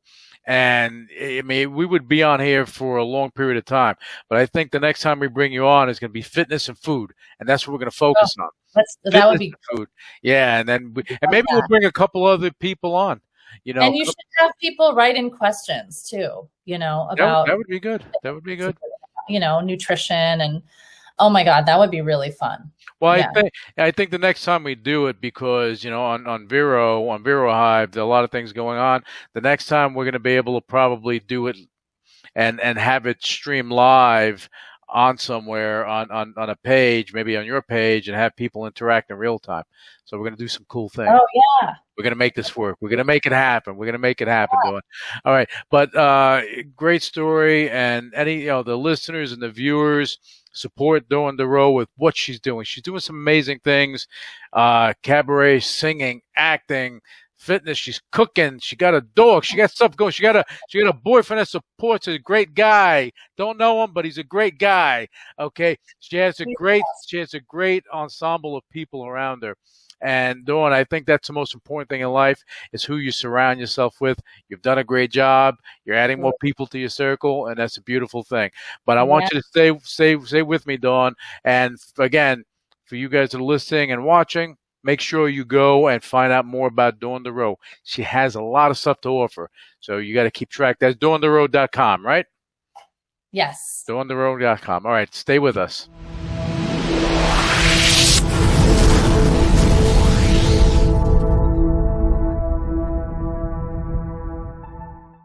And I mean, we would be on here for a long period of time. But I think the next time we bring you on is going to be fitness and food. And that's what we're going to focus on. That would be food. Yeah. And then maybe we'll bring a couple other people on. And you should have people write in questions too, about. That would be good. That would be good. Nutrition and, oh my God, that would be really fun. Well, I think the next time we do it, because on Vero Hive, there are a lot of things going on. The next time we're going to be able to probably do it and have it stream live on somewhere on a page, maybe on your page, and have people interact in real time. So we're going to do some cool things. Oh yeah. We're going to make this work. We're going to make it happen. We're going to make it happen, Dawn. All right. But great story. And the listeners and the viewers, support Dawn Derow with what she's doing. She's doing some amazing things. Cabaret, singing, acting, fitness. She's cooking. She got a dog. She got stuff going. She got a boyfriend that supports her. A great guy. Don't know him, but he's a great guy. Okay. She has a great ensemble of people around her. And Dawn, I think that's the most important thing in life is who you surround yourself with. You've done a great job. You're adding more people to your circle, and that's a beautiful thing. But I want you to stay with me, Dawn. And again, for you guys that are listening and watching, make sure you go and find out more about Dawn Derow. She has a lot of stuff to offer. So you got to keep track. That's DawnDerow.com, right? Yes. DawnDerow.com. All right, stay with us.